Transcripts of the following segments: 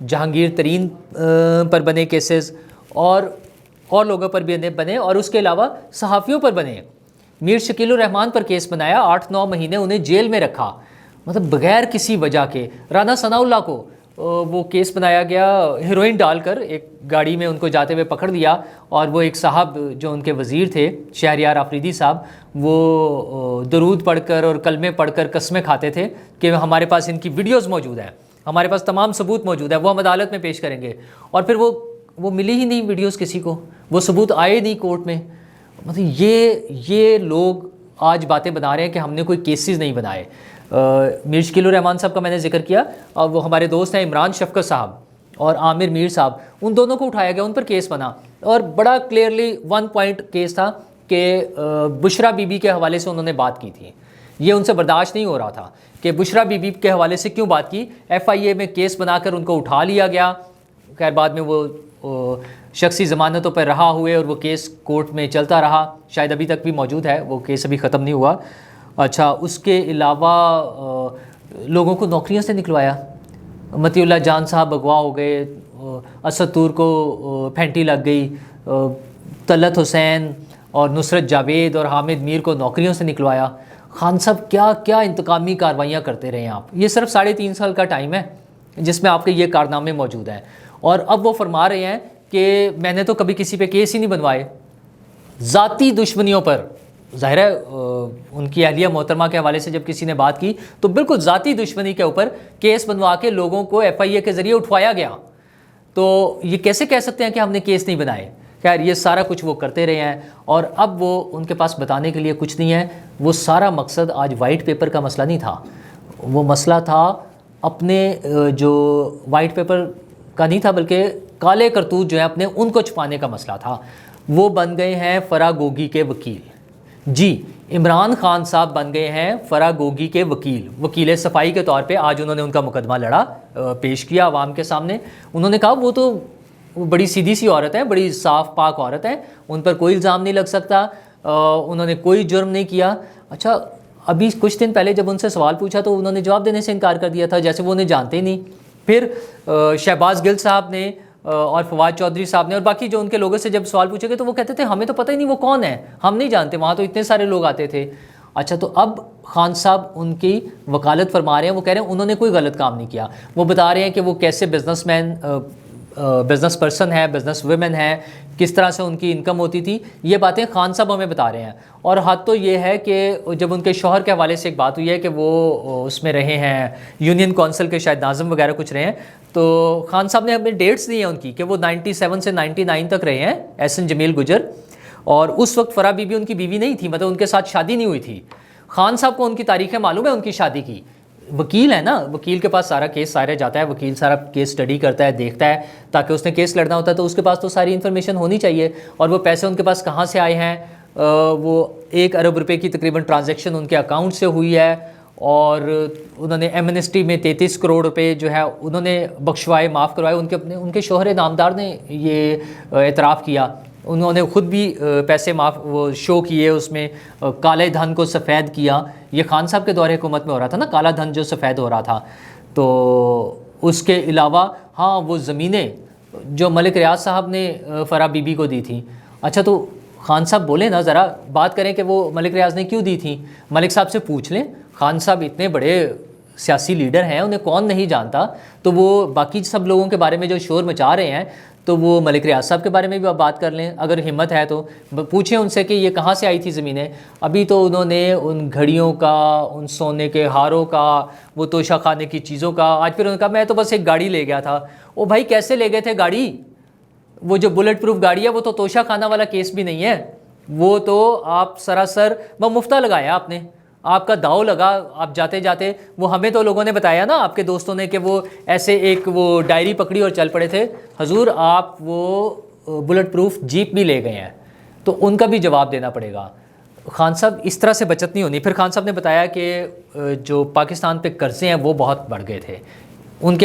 جہانگیر ترین پر بنے کیسز اور لوگوں پر بھی بنے، اور اس کے علاوہ صحافیوں پر بنے۔ میر شکیل الرحمان پر کیس بنایا، 8-9 مہینے انہیں جیل میں رکھا، مطلب بغیر کسی وجہ کے۔ رانا ثناء اللہ کو وہ کیس بنایا گیا، ہیروئن ڈال کر ایک گاڑی میں ان کو جاتے ہوئے پکڑ لیا، اور وہ ایک صاحب جو ان کے وزیر تھے شہریار آفریدی صاحب، وہ درود پڑھ کر اور کلمے پڑھ کر قسمیں کھاتے تھے کہ ہمارے پاس ان کی ویڈیوز موجود ہیں، ہمارے پاس تمام ثبوت موجود ہے، وہ ہم عدالت میں پیش کریں گے، اور پھر وہ ملی ہی نہیں ویڈیوز کسی کو، وہ ثبوت آئے نہیں کورٹ میں۔ مطلب یہ لوگ آج باتیں بنا رہے ہیں کہ ہم نے کوئی کیسز نہیں بنائے۔ میر شکیل الرحمان صاحب کا میں نے ذکر کیا، اور وہ ہمارے دوست ہیں عمران شفقت صاحب اور عامر میر صاحب، ان دونوں کو اٹھایا گیا، ان پر کیس بنا، اور بڑا کلیئرلی 1 پوائنٹ کیس تھا کہ بشرا بی بی کے حوالے سے انہوں نے بات کی تھی۔ یہ ان سے برداشت نہیں ہو رہا تھا کہ بشرا بی بی کے حوالے سے کیوں بات کی، FIA میں کیس بنا کر ان کو اٹھا لیا گیا۔ خیر بعد میں وہ شخصی ضمانتوں پر رہا ہوئے، اور وہ کیس کورٹ میں چلتا رہا، شاید ابھی تک بھی موجود ہے، وہ کیس ابھی ختم نہیں ہوا۔ اچھا، اس کے علاوہ لوگوں کو نوکریوں سے نکلوایا، متی اللہ جان صاحب اغوا ہو گئے، اسد طور کو پھینٹی لگ گئی، طلعت حسین اور نصرت جاوید اور حامد میر کو نوکریوں سے نکلوایا۔ خان صاحب کیا کیا انتقامی کارروائیاں کرتے رہے ہیں آپ، یہ صرف 3.5 سال کا ٹائم ہے جس میں آپ کے یہ کارنامے موجود ہیں، اور اب وہ فرما رہے ہیں کہ میں نے تو کبھی کسی پہ کیس ہی نہیں بنوائے۔ ذاتی دشمنیوں پر، ظاہر ہے ان کی اہلیہ محترمہ کے حوالے سے جب کسی نے بات کی تو بالکل ذاتی دشمنی کے اوپر کیس بنوا کے لوگوں کو FIA کے ذریعے اٹھوایا گیا، تو یہ کیسے کہہ سکتے ہیں کہ ہم نے کیس نہیں بنائے؟ خیر یہ سارا کچھ وہ کرتے رہے ہیں، اور اب وہ ان کے پاس بتانے کے لیے کچھ نہیں ہے۔ وہ سارا مقصد آج وائٹ پیپر کا مسئلہ نہیں تھا، وہ مسئلہ تھا اپنے جو وائٹ پیپر کا نہیں تھا بلکہ کالے کرتوت جو ہے اپنے، ان کو چھپانے کا مسئلہ تھا۔ وہ بن گئے ہیں فرا گوگی کے وکیل، جی عمران خان صاحب بن گئے ہیں فرا گوگی کے وکیل صفائی کے طور پہ۔ آج انہوں نے ان کا مقدمہ لڑا، پیش کیا عوام کے سامنے۔ انہوں نے کہا وہ تو بڑی سیدھی سی عورت ہے، بڑی صاف پاک عورت ہے، ان پر کوئی الزام نہیں لگ سکتا، انہوں نے کوئی جرم نہیں کیا۔ اچھا، ابھی کچھ دن پہلے جب ان سے سوال پوچھا تو انہوں نے جواب دینے سے انکار کر دیا تھا، جیسے وہ انہیں جانتے ہی نہیں۔ پھر شہباز گل صاحب نے اور فواد چودھری صاحب نے اور باقی جو ان کے لوگوں سے جب سوال پوچھے گئے تو وہ کہتے تھے ہمیں تو پتہ ہی نہیں وہ کون ہے، ہم نہیں جانتے، وہاں تو اتنے سارے لوگ آتے تھے۔ اچھا، تو اب خان صاحب ان کی وکالت فرما رہے ہیں، وہ کہہ رہے ہیں انہوں نے کوئی غلط کام نہیں کیا۔ وہ بتا رہے ہیں کہ وہ کیسے بزنس پرسن ہے، بزنس ویمن ہے، کس طرح سے ان کی انکم ہوتی تھی، یہ باتیں خان صاحب ہمیں بتا رہے ہیں۔ اور حد تو یہ ہے کہ جب ان کے شوہر کے حوالے سے ایک بات ہوئی ہے کہ وہ اس میں رہے ہیں یونین کونسل کے شاید ناظم وغیرہ کچھ رہے ہیں، تو خان صاحب نے ہمیں ڈیٹس دی ہیں ان کی کہ وہ 97 سے 99 تک رہے ہیں احسن جمیل گجر، اور اس وقت فرا بی بی ان کی بیوی نہیں تھی، مطلب ان کے ساتھ شادی نہیں ہوئی تھی۔ خان صاحب کو ان کی تاریخیں معلوم ہے ان کی شادی کی، وکیل ہے نا، وکیل کے پاس سارا کیس سارے جاتا ہے، وکیل سارا کیس اسٹڈی کرتا ہے، دیکھتا ہے، تاکہ اس نے کیس لڑنا ہوتا ہے تو اس کے پاس تو ساری انفارمیشن ہونی چاہیے۔ اور وہ پیسے ان کے پاس کہاں سے آئے ہیں، وہ 1 ارب روپے کی تقریباً ٹرانزیکشن ان کے اکاؤنٹ سے ہوئی ہے، اور انہوں نے ایمنسٹی میں 33 کروڑ روپے جو ہے انہوں نے بخشوائے، معاف کروائے۔ ان کے شوہر نامدار نے یہ اعتراف کیا، انہوں نے خود بھی پیسے معاف وہ شو کیے، اس میں کالے دھن کو سفید کیا۔ یہ خان صاحب کے دور حکومت میں ہو رہا تھا نا، کالا دھن جو سفید ہو رہا تھا۔ تو اس کے علاوہ ہاں وہ زمینیں جو ملک ریاض صاحب نے فرا بی بی کو دی تھیں، اچھا تو خان صاحب بولیں نا، ذرا بات کریں کہ وہ ملک ریاض نے کیوں دی تھیں، ملک صاحب سے پوچھ لیں۔ خان صاحب اتنے بڑے سیاسی لیڈر ہیں، انہیں کون نہیں جانتا، تو وہ باقی سب لوگوں کے بارے میں جو شور مچا رہے ہیں تو وہ ملک ریاض صاحب کے بارے میں بھی آپ بات کر لیں، اگر ہمت ہے تو پوچھیں ان سے کہ یہ کہاں سے آئی تھی زمینیں۔ ابھی تو انہوں نے ان گھڑیوں کا، ان سونے کے ہاروں کا، وہ توشہ خانے کی چیزوں کا، آج پھر انہوں نے کہا میں تو بس ایک گاڑی لے گیا تھا۔ او بھائی کیسے لے گئے تھے گاڑی؟ وہ جو بلٹ پروف گاڑی ہے وہ تو توشہ خانہ والا کیس بھی نہیں ہے، وہ تو آپ سراسر مفتہ لگایا آپ نے، آپ کا داؤ لگا، آپ جاتے جاتے وہ ہمیں تو لوگوں نے بتایا نا آپ کے دوستوں نے کہ وہ ایسے ایک وہ ڈائری پکڑی اور چل پڑے تھے۔ حضور آپ وہ بلٹ پروف جیپ بھی لے گئے ہیں، تو ان کا بھی جواب دینا پڑے گا۔ خان صاحب اس طرح سے بچت نہیں ہونی۔ پھر خان صاحب نے بتایا کہ جو پاکستان پہ قرضے ہیں وہ بہت بڑھ گئے تھے، ان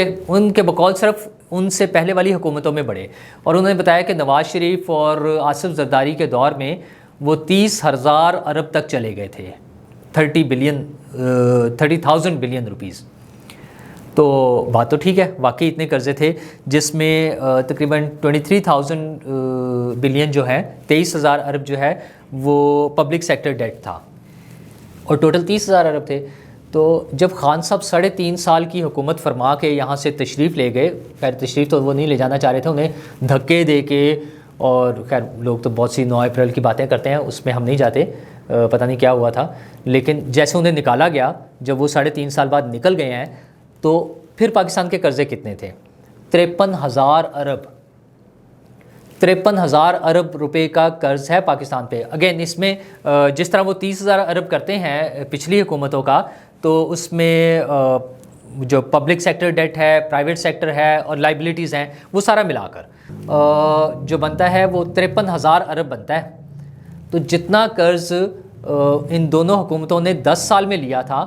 کے بقول صرف ان سے پہلے والی حکومتوں میں بڑھے، اور انہوں نے بتایا کہ نواز شریف اور آصف زرداری کے دور میں وہ 30,000 ارب تک چلے گئے تھے، 30,000 بلین روپیز۔ تو بات تو ٹھیک ہے، واقعی اتنے قرضے تھے جس میں تقریباً 23,000 بلین جو ہے 23,000 ارب جو ہے وہ پبلک سیکٹر ڈیٹ تھا، اور ٹوٹل 30,000 ارب تھے۔ تو جب خان صاحب 3.5 سال کی حکومت فرما کے یہاں سے تشریف لے گئے، خیر تشریف تو وہ نہیں لے جانا چاہ رہے تھے، انہیں دھکے دے کے، اور خیر لوگ تو بہت سی 9 اپریل کی باتیں کرتے ہیں، اس میں ہم نہیں جاتے، پتہ نہیں کیا ہوا تھا، لیکن جیسے انہیں نکالا گیا، جب وہ 3.5 سال بعد نکل گئے ہیں، تو پھر پاکستان کے قرضے کتنے تھے؟ 53,000 ارب، 53,000 ارب روپے کا قرض ہے پاکستان پہ۔ اگین اس میں جس طرح وہ 30,000 ارب کرتے ہیں پچھلی حکومتوں کا، تو اس میں جو پبلک سیکٹر ڈیٹ ہے، پرائیویٹ سیکٹر ہے اور لائبلٹیز ہیں، وہ سارا ملا کر جو بنتا ہے وہ 53,000 ارب بنتا ہے۔ تو جتنا قرض ان دونوں حکومتوں نے 10 سال میں لیا تھا،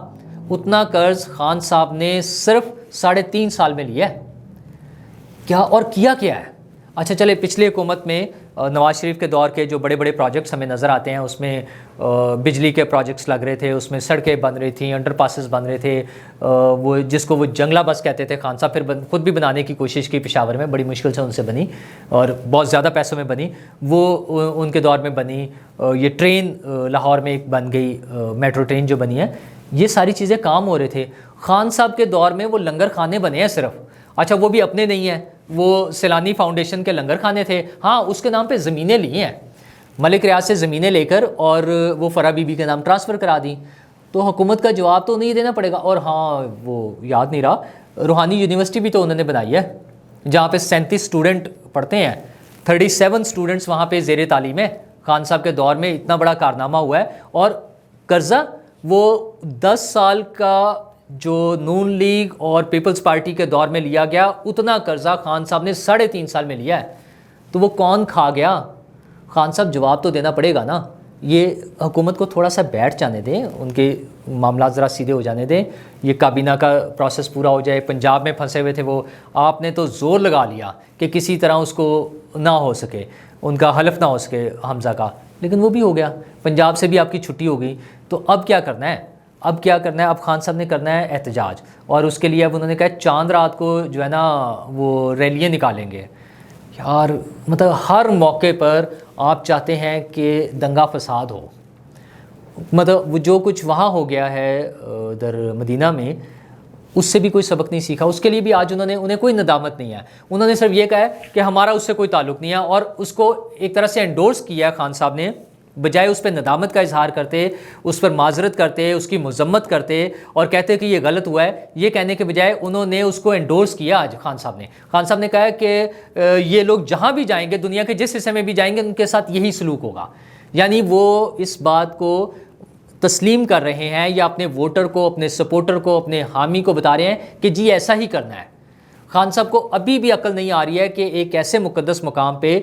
اتنا قرض خان صاحب نے صرف 3.5 سال میں لیا ہے۔ کیا اور کیا ہے؟ اچھا چلے، پچھلی حکومت میں نواز شریف کے دور کے جو بڑے بڑے پروجیکٹس ہمیں نظر آتے ہیں، اس میں بجلی کے پروجیکٹس لگ رہے تھے، اس میں سڑکیں بن رہی تھیں، انڈر پاسز بن رہے تھے، وہ جس کو وہ جنگلہ بس کہتے تھے، خان صاحب پھر خود بھی بنانے کی کوشش کی پشاور میں، بڑی مشکل سے ان سے بنی اور بہت زیادہ پیسوں میں بنی، وہ ان کے دور میں بنی۔ یہ ٹرین لاہور میں ایک بن گئی، میٹرو ٹرین جو بنی ہے، یہ ساری چیزیں کام ہو رہے تھے۔ خان صاحب کے دور میں وہ لنگر خانے بنے ہیں صرف، اچھا وہ بھی اپنے نہیں ہیں، وہ سیلانی فاؤنڈیشن کے لنگر خانے تھے، ہاں اس کے نام پہ زمینیں لی ہیں، ملک ریاض سے زمینیں لے کر اور وہ فرح بی بی کے نام ٹرانسفر کرا دیں۔ تو حکومت کا جواب تو نہیں دینا پڑے گا۔ اور ہاں وہ یاد نہیں رہا، روحانی یونیورسٹی بھی تو انہوں نے بنائی ہے، جہاں پہ 37 اسٹوڈنٹ پڑھتے ہیں، 37 اسٹوڈنٹس وہاں پہ زیر تعلیم ہے۔ خان صاحب کے دور میں اتنا بڑا کارنامہ ہوا ہے، اور قرضہ وہ 10 سال کا جو نون لیگ اور پیپلز پارٹی کے دور میں لیا گیا، اتنا قرضہ خان صاحب نے 3.5 سال میں لیا ہے۔ تو وہ کون کھا گیا؟ خان صاحب جواب تو دینا پڑے گا نا۔ یہ حکومت کو تھوڑا سا بیٹھ جانے دیں، ان کے معاملات ذرا سیدھے ہو جانے دیں، یہ کابینہ کا پروسیس پورا ہو جائے۔ پنجاب میں پھنسے ہوئے تھے وہ، آپ نے تو زور لگا لیا کہ کسی طرح اس کو نہ ہو سکے، ان کا حلف نہ ہو سکے حمزہ کا، لیکن وہ بھی ہو گیا، پنجاب سے بھی آپ کی چھٹی ہو گئی۔ تو اب کیا کرنا ہے؟ اب خان صاحب نے کرنا ہے احتجاج، اور اس کے لیے اب انہوں نے کہا چاند رات کو جو ہے نا وہ ریلیاں نکالیں گے۔ یار مطلب ہر موقع پر آپ چاہتے ہیں کہ دنگا فساد ہو، مطلب وہ جو کچھ وہاں ہو گیا ہے ادھر مدینہ میں، اس سے بھی کوئی سبق نہیں سیکھا۔ اس کے لیے بھی آج انہیں کوئی ندامت نہیں ہے، انہوں نے صرف یہ کہا ہے کہ ہمارا اس سے کوئی تعلق نہیں ہے، اور اس کو ایک طرح سے انڈورس کیا ہے خان صاحب نے، بجائے اس پہ ندامت کا اظہار کرتے، اس پر معذرت کرتے، اس کی مذمت کرتے اور کہتے کہ یہ غلط ہوا ہے، یہ کہنے کے بجائے انہوں نے اس کو انڈورس کیا۔ آج خان صاحب نے کہا کہ یہ لوگ جہاں بھی جائیں گے، دنیا کے جس حصے میں بھی جائیں گے، ان کے ساتھ یہی سلوک ہوگا۔ یعنی وہ اس بات کو تسلیم کر رہے ہیں، یا اپنے ووٹر کو، اپنے سپورٹر کو، اپنے حامی کو بتا رہے ہیں کہ جی ایسا ہی کرنا ہے۔ خان صاحب کو ابھی بھی عقل نہیں آ رہی ہے کہ ایک ایسے مقدس مقام پہ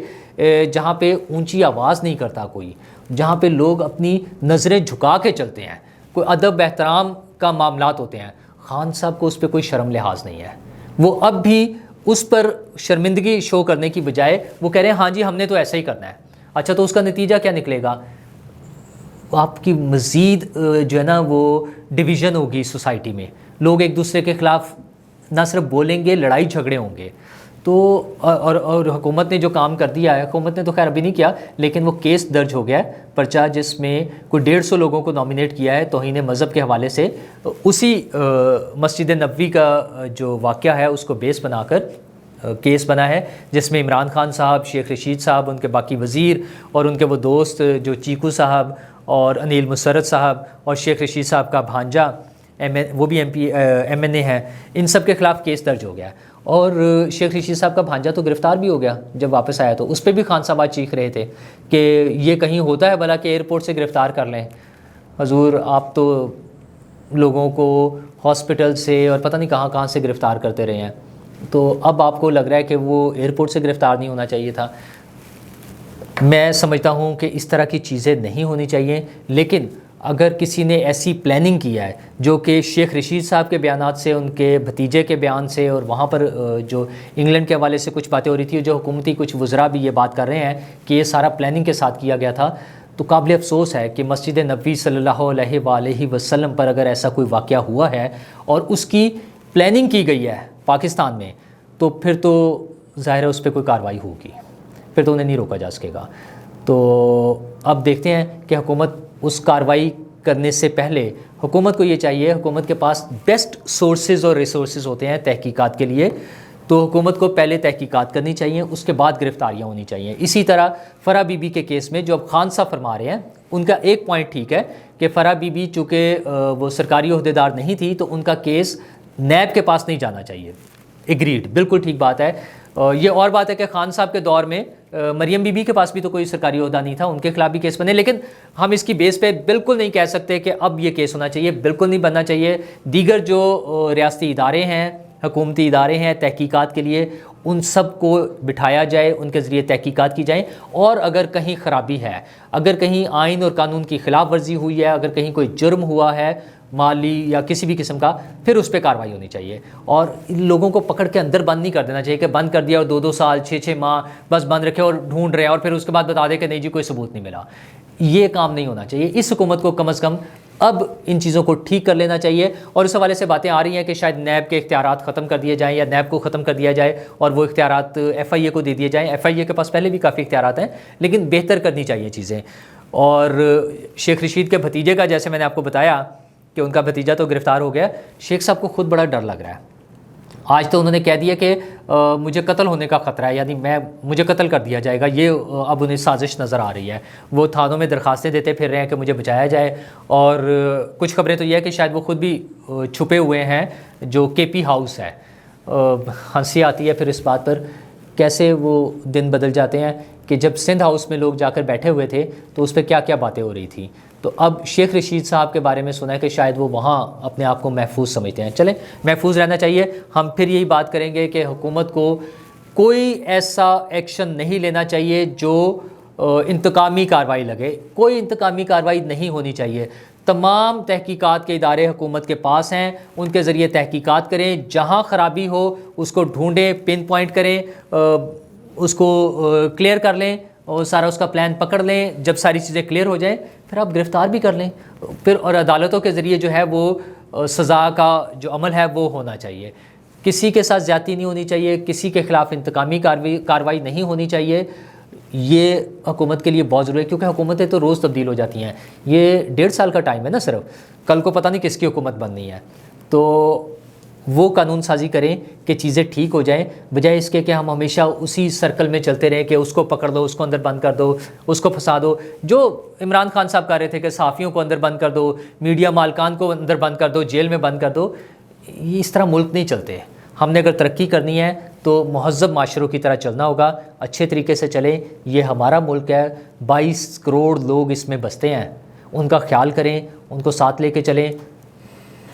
جہاں پہ اونچی آواز نہیں کرتا کوئی، جہاں پہ لوگ اپنی نظریں جھکا کے چلتے ہیں، کوئی ادب احترام کا معاملات ہوتے ہیں، خان صاحب کو اس پہ کوئی شرم لحاظ نہیں ہے۔ وہ اب بھی اس پر شرمندگی شو کرنے کی بجائے وہ کہہ رہے ہیں ہاں جی ہم نے تو ایسا ہی کرنا ہے۔ اچھا تو اس کا نتیجہ کیا نکلے گا؟ آپ کی مزید جو ہے نا وہ ڈویژن ہوگی سوسائٹی میں، لوگ ایک دوسرے کے خلاف نہ صرف بولیں گے، لڑائی جھگڑے ہوں گے۔ تو اور حکومت نے جو کام کر دیا ہے، حکومت نے تو خیر ابھی نہیں کیا، لیکن وہ کیس درج ہو گیا ہے، پرچہ، جس میں کوئی 150 لوگوں کو نامینیٹ کیا ہے توہین مذہب کے حوالے سے، اسی مسجد نبوی کا جو واقعہ ہے اس کو بیس بنا کر کیس بنا ہے، جس میں عمران خان صاحب، شیخ رشید صاحب، ان کے باقی وزیر اور ان کے وہ دوست جو چیکو صاحب اور انیل مسرت صاحب اور شیخ رشید صاحب کا بھانجا وہ بھی ایم این اے ہے، ان سب کے خلاف کیس درج ہو گیا ہے۔ اور شیخ رشید صاحب کا بھانجا تو گرفتار بھی ہو گیا جب واپس آیا، تو اس پہ بھی خان صاحب آج چیخ رہے تھے کہ یہ کہیں ہوتا ہے بھلا کہ ایئرپورٹ سے گرفتار کر لیں؟ حضور آپ تو لوگوں کو ہاسپٹل سے اور پتہ نہیں کہاں سے گرفتار کرتے رہے ہیں، تو اب آپ کو لگ رہا ہے کہ وہ ایئرپورٹ سے گرفتار نہیں ہونا چاہیے تھا۔ میں سمجھتا ہوں کہ اس طرح کی چیزیں نہیں ہونی چاہیے، لیکن اگر کسی نے ایسی پلاننگ کیا ہے جو کہ شیخ رشید صاحب کے بیانات سے، ان کے بھتیجے کے بیان سے، اور وہاں پر جو انگلینڈ کے حوالے سے کچھ باتیں ہو رہی تھی، جو حکومتی کچھ وزراء بھی یہ بات کر رہے ہیں کہ یہ سارا پلاننگ کے ساتھ کیا گیا تھا، تو قابل افسوس ہے کہ مسجد نبوی صلی اللہ علیہ وآلہ وسلم پر اگر ایسا کوئی واقعہ ہوا ہے اور اس کی پلاننگ کی گئی ہے پاکستان میں تو پھر تو ظاہر ہے اس پہ کوئی کارروائی ہوگی، پھر تو انہیں نہیں روکا جا سکے گا۔ تو اب دیکھتے ہیں کہ حکومت اس کارروائی کرنے سے پہلے حکومت کو یہ چاہیے، حکومت کے پاس بیسٹ سورسز اور ریسورسز ہوتے ہیں تحقیقات کے لیے، تو حکومت کو پہلے تحقیقات کرنی چاہیے، اس کے بعد گرفتاریاں ہونی چاہیے۔ اسی طرح فرح بی بی کے کیس میں جو اب خان صاحب فرما رہے ہیں ان کا ایک پوائنٹ ٹھیک ہے کہ فرح بی بی چونکہ وہ سرکاری عہدیدار نہیں تھی تو ان کا کیس نیب کے پاس نہیں جانا چاہیے، ایگریڈ، بالکل ٹھیک بات ہے۔ یہ اور بات ہے کہ خان صاحب کے دور میں مریم بی بی کے پاس بھی تو کوئی سرکاری عہدہ نہیں تھا، ان کے خلاف بھی کیس بنے، لیکن ہم اس کی بیس پہ بالکل نہیں کہہ سکتے کہ اب یہ کیس ہونا چاہیے، بالکل نہیں بننا چاہیے۔ دیگر جو ریاستی ادارے ہیں، حکومتی ادارے ہیں تحقیقات کے لیے، ان سب کو بٹھایا جائے، ان کے ذریعے تحقیقات کی جائیں، اور اگر کہیں خرابی ہے، اگر کہیں آئین اور قانون کی خلاف ورزی ہوئی ہے، اگر کہیں کوئی جرم ہوا ہے مالی یا کسی بھی قسم کا، پھر اس پہ کارروائی ہونی چاہیے، اور ان لوگوں کو پکڑ کے اندر بند نہیں کر دینا چاہیے کہ بند کر دیا اور 2 سال 6 ماہ بس بند رکھے اور ڈھونڈ رہے ہیں اور پھر اس کے بعد بتا دے کہ نہیں جی کوئی ثبوت نہیں ملا۔ یہ کام نہیں ہونا چاہیے۔ اس حکومت کو کم از کم اب ان چیزوں کو ٹھیک کر لینا چاہیے، اور اس حوالے سے باتیں آ رہی ہیں کہ شاید نیب کے اختیارات ختم کر دیے جائیں یا نیب کو ختم کر دیا جائے اور وہ اختیارات ایف آئی اے کو دے دیے جائیں۔ ایف آئی اے کے پاس پہلے بھی کافی اختیارات ہیں، لیکن بہتر کرنی چاہیے چیزیں۔ اور شیخ رشید کے بھتیجے کا جیسے میں نے آپ کو بتایا کہ ان کا بھتیجا تو گرفتار ہو گیا، شیخ صاحب کو خود بڑا ڈر لگ رہا ہے۔ آج تو انہوں نے کہہ دیا کہ مجھے قتل ہونے کا خطرہ ہے، یعنی مجھے قتل کر دیا جائے گا، یہ اب انہیں سازش نظر آ رہی ہے۔ وہ تھانوں میں درخواستیں دیتے پھر رہے ہیں کہ مجھے بچایا جائے، اور کچھ خبریں تو یہ ہے کہ شاید وہ خود بھی چھپے ہوئے ہیں جو کے پی ہاؤس ہے۔ ہنسی آتی ہے پھر اس بات پر، کیسے وہ دن بدل جاتے ہیں کہ جب سندھ ہاؤس میں لوگ جا کر بیٹھے ہوئے تھے تو اس پہ کیا کیا باتیں ہو رہی تھیں، تو اب شیخ رشید صاحب کے بارے میں سنا ہے کہ شاید وہ وہاں اپنے آپ کو محفوظ سمجھتے ہیں۔ چلیں، محفوظ رہنا چاہیے۔ ہم پھر یہی بات کریں گے کہ حکومت کو کوئی ایسا ایکشن نہیں لینا چاہیے جو انتقامی کارروائی لگے، کوئی انتقامی کارروائی نہیں ہونی چاہیے۔ تمام تحقیقات کے ادارے حکومت کے پاس ہیں، ان کے ذریعے تحقیقات کریں، جہاں خرابی ہو اس کو ڈھونڈیں، پن پوائنٹ کریں، اس کو کلیئر کر لیں، اور سارا اس کا پلان پکڑ لیں۔ جب ساری چیزیں کلیئر ہو جائیں پھر آپ گرفتار بھی کر لیں، پھر اور عدالتوں کے ذریعے جو ہے وہ سزا کا جو عمل ہے وہ ہونا چاہیے۔ کسی کے ساتھ زیادتی نہیں ہونی چاہیے، کسی کے خلاف انتقامی کارروائی نہیں ہونی چاہیے۔ یہ حکومت کے لیے بہت ضروری ہے، کیونکہ حکومتیں تو روز تبدیل ہو جاتی ہیں۔ یہ 1.5 سال کا ٹائم ہے نا صرف، کل کو پتہ نہیں کس کی حکومت بننی ہے، تو وہ قانون سازی کریں کہ چیزیں ٹھیک ہو جائیں، بجائے اس کے کہ ہم ہمیشہ اسی سرکل میں چلتے رہیں کہ اس کو پکڑ دو، اس کو اندر بند کر دو، اس کو پھنسا دو۔ جو عمران خان صاحب کہہ رہے تھے کہ صحافیوں کو اندر بند کر دو، میڈیا مالکان کو اندر بند کر دو، جیل میں بند کر دو، یہ اس طرح ملک نہیں چلتے۔ ہم نے اگر ترقی کرنی ہے تو مہذب معاشروں کی طرح چلنا ہوگا، اچھے طریقے سے چلیں۔ یہ ہمارا ملک ہے، 22 کروڑ لوگ اس میں بستے ہیں، ان کا خیال کریں، ان کو ساتھ لے کے چلیں۔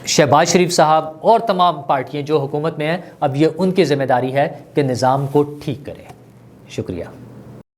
شہباز شریف صاحب اور تمام پارٹیاں جو حکومت میں ہیں، اب یہ ان کی ذمہ داری ہے کہ نظام کو ٹھیک کریں۔ شکریہ۔